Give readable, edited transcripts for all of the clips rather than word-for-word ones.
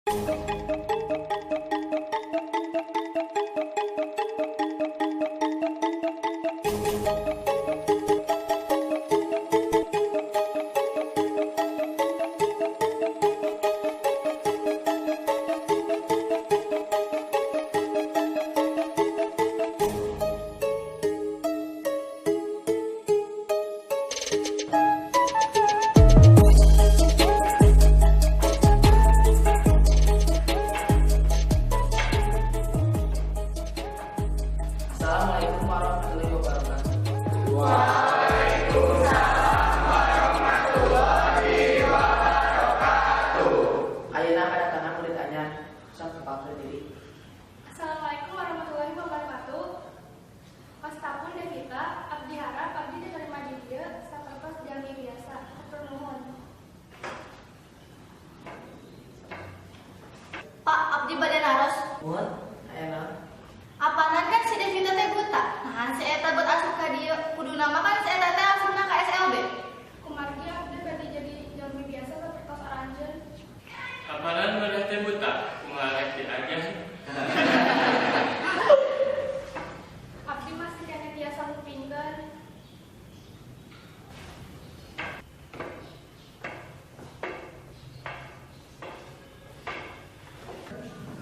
Assalamualaikum warahmatullahi wabarakatuh. Ayeuna kedatangan murid anyar. Sang kepala diri. Assalamualaikum warahmatullahi wabarakatuh. Pastapun Devita, abdi harap abdi diterima di dieu sapertos jalmi biasa. Hatur nuhun. Pak, abdi bade naros. Mun, ayeuna. Apanan kan si Devita teh buta. Nahan si eta buat asup ka dieu. Kudu nama kan si eta teh asupna ka SLB. Kumargi abdi bade jadi jalmi biasa sapertos aranjeun. Apalan madah teh buta, kumaha aja. Abdi masih kena tiasa pinter.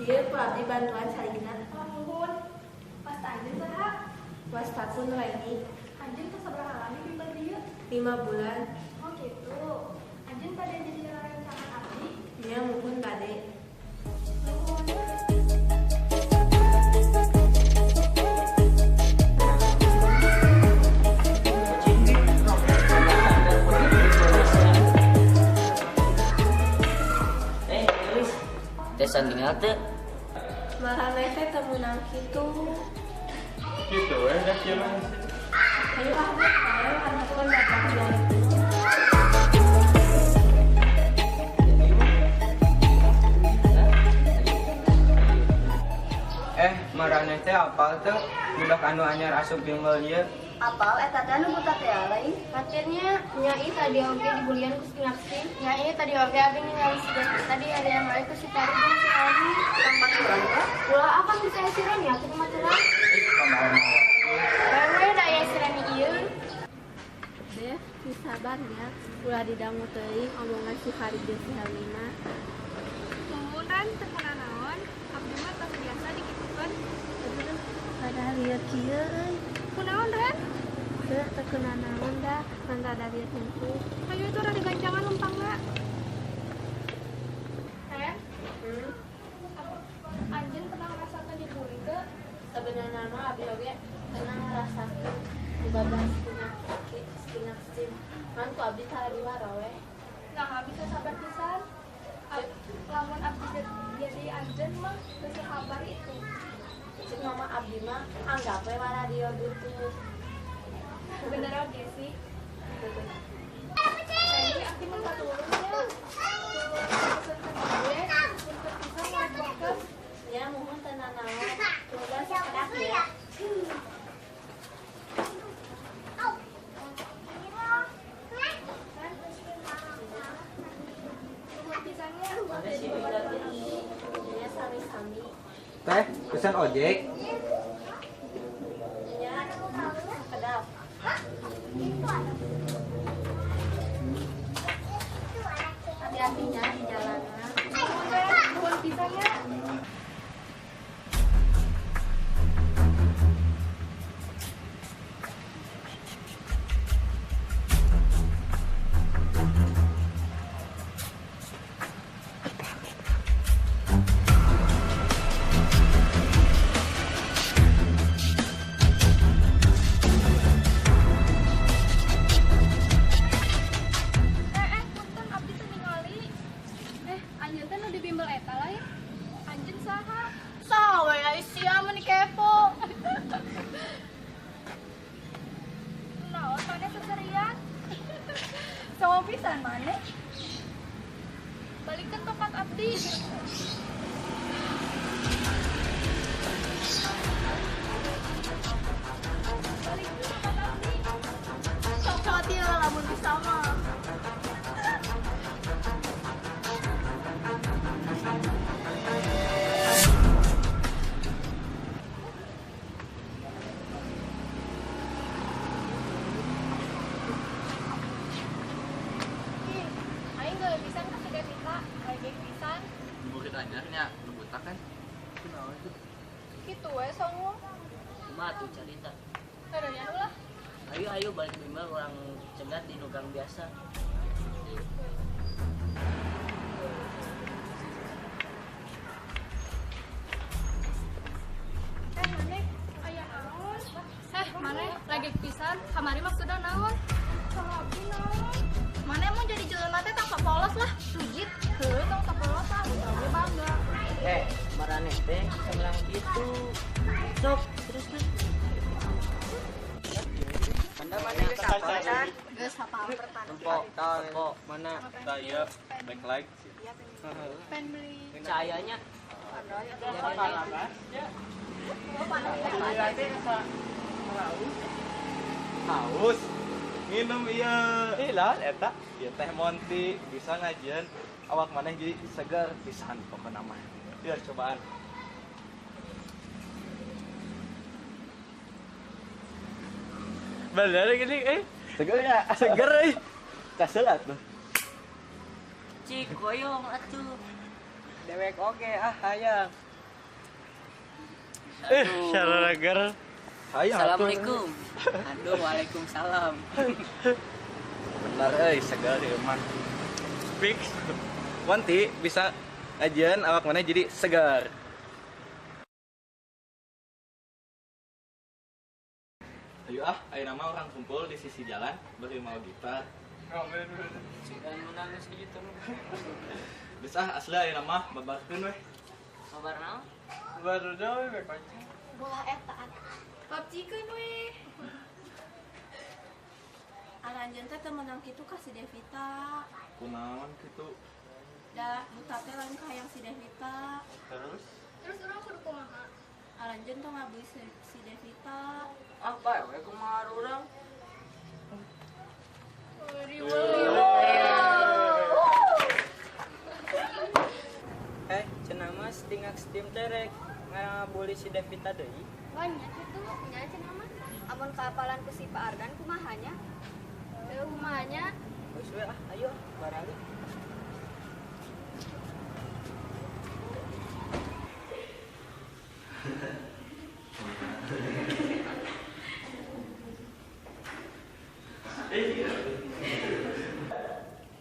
Dia ku abdi bantuan salingna. Nuhun. Pasta anjeun saha? Wastapun Raini Anjeun teh sabaraha lami bimbel dieu? 5 bulan. Oh gitu. Anjeun pada jadi rancangan abdi. Dia muhun bade. Teh sandingal teh. Marane teh teu meunang kitu. Gitu dah kieu mah. Ayo handapkeun datang dia. Marane teh apal teh budak anu anyar asup bimbel ieu. Apal eta teh nu buta teh lain. Akhirnya nyai tadi oge dibulian ku si Naksi. Nyai tadi oge abdi ningali si Devi. Tadi ada yang lain ku si Pari dan si Aldi. Tampak kurang teh. Ulah akan bisa siran ya aku maceran. Pamahaman. Bae da ya siran ieu. Deh, si sabarnya ulah didangu teuing omongan si Farid jeung si Helena. Tumunan teu kana naon. Abdi mah tos biasa dikitukeun. Padahal lieu kieu euy. Kunaon Ren? Teu kena naon dah, mangga ada lieu henteu. Ayo itu rada gancangan lempangna. Ren? Anjeun pernah ngerasakeun dibully teu? Sebenarnya mah abdi oge pernah ngarasakeun dibabas penyakit. Man ku abdi saladiwara we. Nah, bisa sabar pisan. Lamun abdi jadi anjeun mah teu sabar itu. Cik mama abdi mah anggap we mana dia butuh. Bener oge sih. Jadi abdi mah katulungnya. Pesan ka gue, untuk bisa ngelakukan. Ya mohon tenang naon. Coba sekedap ya. Ya sami-sami. Teh, pesan ojek. Ya sekedap. Hati-hatinya di jalanan. Nuhun pisan ya. Punten abdi teh ningali. Anjeun teh nu di bimbel eta lain. Anjeun saha? Saha we aya sia mun kepo. Naon pada seserian? Sama pisan maneh. Balik ke tempat abdi. Balik ke tempat abdi. Sok ieu lamun bisa mah. ngajarnya buta kan. Gitu we songo. Cuma tuh cerita. Kadanya ulah. Ayo balik bimbel orang cegat di nugang biasa. Maneh aya naon? Maneh lagi pisan, kamari maksudna naon? Sama abdi naon? Mana mau jadi jelema teh tangka polos lah, sujit. Heuh, tong sapolos ah, udah bangga. Marane teh bilang gitu. Sok, terus nih. Mana kesalahan? Geus hafal pertanyaan. Tempo mana? Saya backlight. Pengen beli Cahayanya. Haus minum iya lah eta ieu teh Monti bisa ngajian awak maneh jadi segar pisan pokona mah ieu cobaan bener gini segar ya segar kaselat tuh Cik koyong atuh. Dewek oke hayang. syaragar hayang Assalamualaikum. Aduh, waalaikumsalam. bener segar ieu mah fix Monti bisa ngajian awak maneh jadi segar. Ayo ayo nama orang kumpul di sisi jalan beri mau gitar. Jangan menangis gitu. Bisa asli ayo nama babarkeun weh. Kabar naon? Baru jauh baik aja. Bola eta. PUBG-keun we. Aranjeun teh menang kitu ka si Devita. Kunaon kitu. Da buta teh lain ka hayang si Devita. Terus Terus urang kudu kumaha? Aranjeun teh ngabui si Devita. Apa we kumaha urang? Cenah mas tinggal steam terek ngabuli si Devita deui. Banyak itu, nya cenah mah. Amun kapalan ku si Pak Ardan kumahanya? Kumahanya? Geus we ayo barali.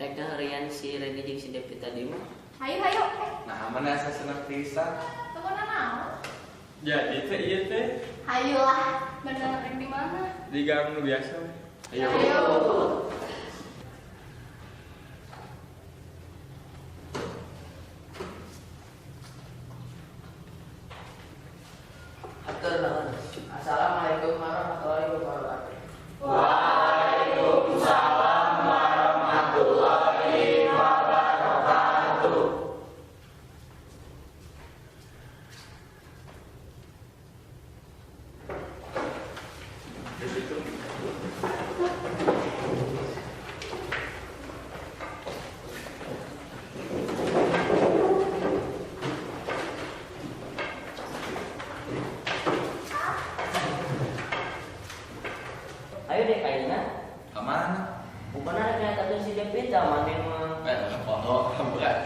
Rek harian si Reni jeung si Devita deui mah. Hayu. nah mana saya senang pisan. Temenan naon? Jadi teh iya teh Hayu lah. Bener rek di mana? di gang nu biasa. Ayo. Atur naon. Assalamualaikum warahmatullahi wabarakatuh. Ayo deh kayaknya. Kemana? Bukan ada kayak kata si Devita mana mah. Pondok berat.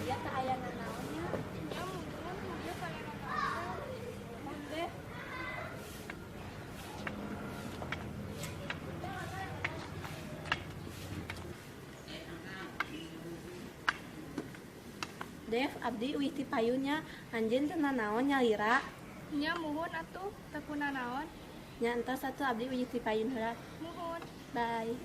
Dia teh aya nanaonnya. Ya mungkin dia kaya naon. Mun deh. Dev, abdi uih ti payunnya, anjeun teh nanaon nyalira. Nya muhun atuh, teu naon. Nya entos satu abdi uih ti payun heula. Muhun. Bye.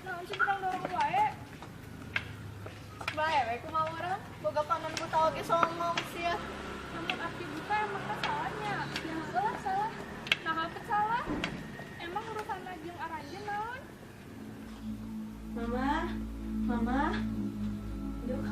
Naon sih kurang dorong wae? Bae we kumaha urang? Boga panon buta oge songong sia. Namun abdi buta emang salahnya. Ya heula salah. Nah, salah. Emang urusan jeung aranjeun naon? Mama, mama, yuk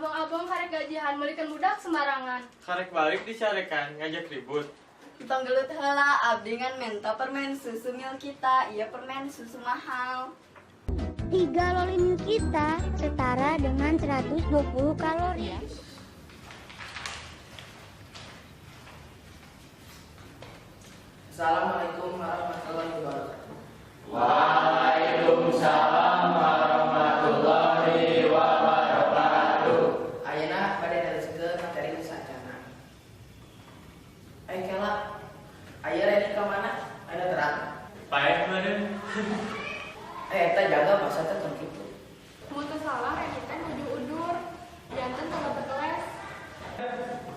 Abang-abang karek gajihan melikan budak sembarangan. Karek balik dicarekan, ngajak ribut. Panggelut heula abdi ngan menta permen susu mil kita, iya permen susu mahal. 3 loli mil kita setara dengan 120 kalori. Assalamualaikum warahmatullahi wabarakatuh. Waalaikumsalam warahmatullahi wabarakatuh. Ayeuna bade neruskeun materi saacana. Kela, aya Reni ka mana? Ada terang. Paeh meureun. Eta jaga masa teh kan kitu. Mutu salah rekitan kudu udur. Janten teu beteles.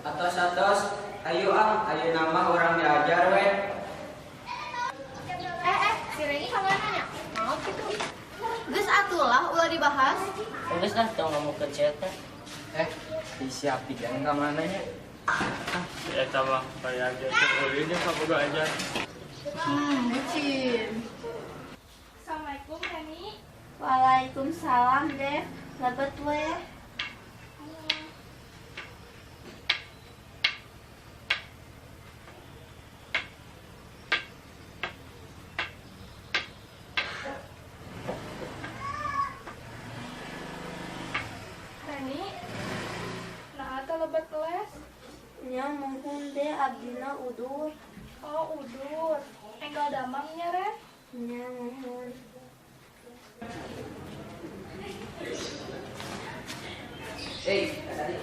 Atos, ayo ayo nama orang diajar we. Si Reni kagak nanya. Mau gitu. Geus atulah ulah dibahas. Geus lah tong ngomong ke chat. Disiapi kan ka mananya. Eta mah kayak aja ulin yang kaboga aja. Bucin. Assalamualaikum Reni. Waalaikumsalam, Dev. Lebet we. Reni. Nah, atuh lebat kelas. Nya muhun deh abdina udur. Oh, udur. Enggal damangnya, Ren. Nya muhun. Tadi.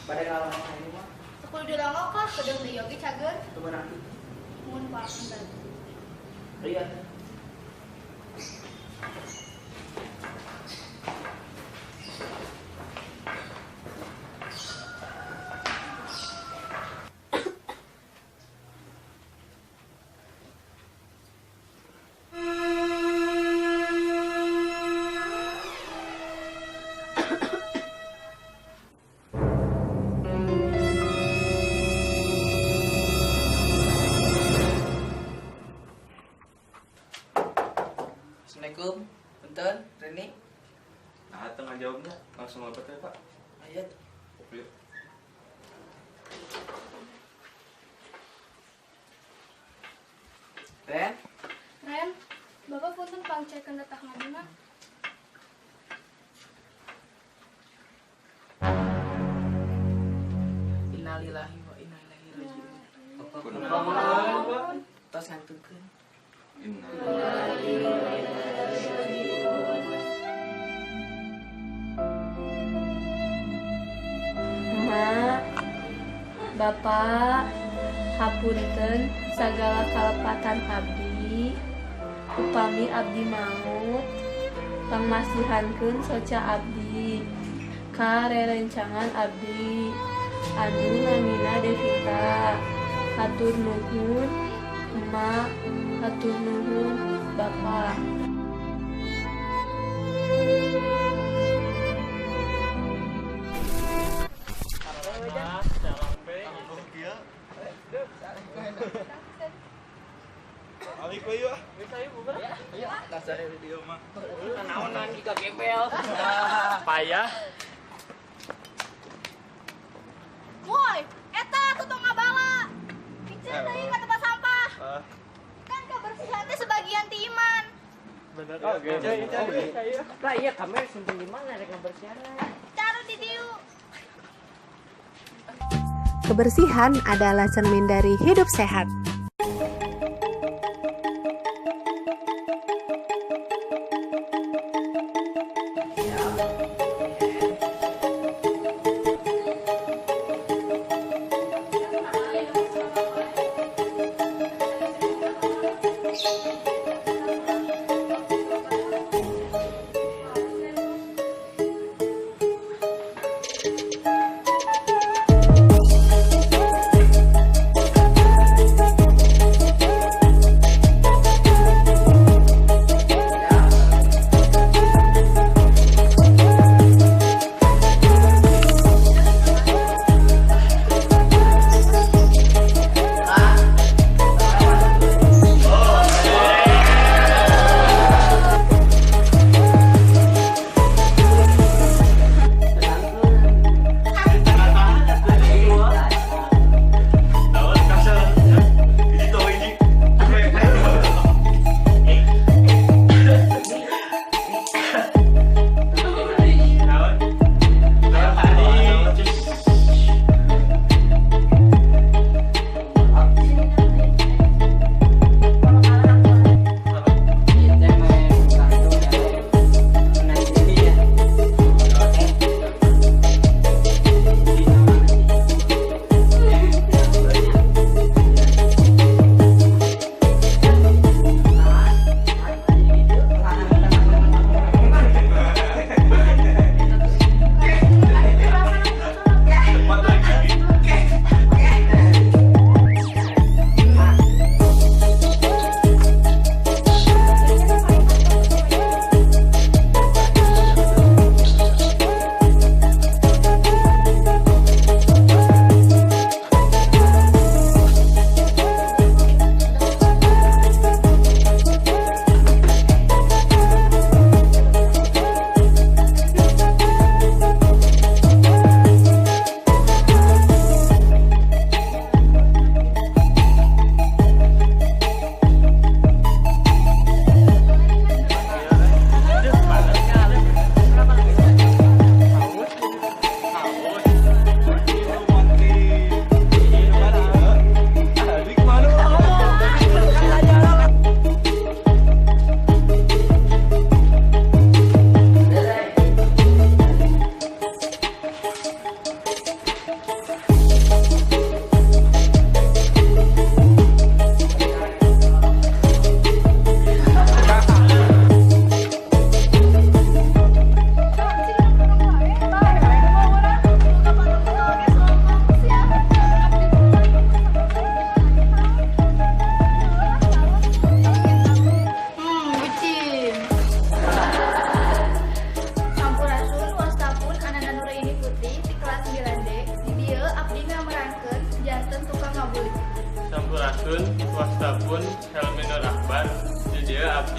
Bade ngalaman ini mah Sepuluh dirangok lah, sedang di yogi cager. teu meunang. Mun pak, bentar. Iya. Assalamualaikum. Punten, Reni. Nah, tengah jawabnya langsung apa teh, Pak? Ayat. Yuk. Ren, Ren, Bapak punten pangcekeun datah ngadina. innalillahi wa inna ilaihi raji'un. Kunaon? Tos ngantukeun. Mak, Bapak, hapunten sagala kalepatan abdi, upami abdi maut, pangmasihankeun soca abdi, ka rerencangan abdi, anu namina Devita, hatur nuhun, emak, hatur nuhun, Bapak. Alik we yuk. Kasar video mah. Naonan jika gembel. Payah. Woi, eta tutong ngabala. Piceun deui ka tempat sampah. Kan kebersihan teh sebagian ti iman. Bener. Lah iya kamera simpen di mana rek ngebersihan. Taruh di dieu. Kebersihan adalah cermin dari hidup sehat.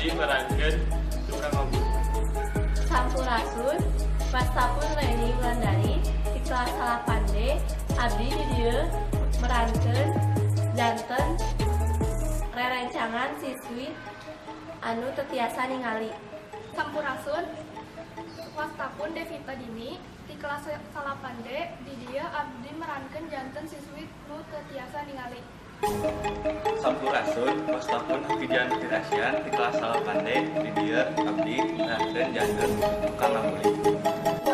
abdi merankeun tukang ngobur. Sampurasun pastapun Reni Wulandari di kelas 8D abdi di dieu merankeun janten rerencangan siswi anu teu tiasa ningali. Sampurasun wastapun Devita Dini di kelas 8D di dia abdi merankeun janten siswi nu teu tiasa ningali. Sampurasun wastapun Hafijan Firasyan di kelas 8D di dia abdi merankeun janten tukang ngabuli.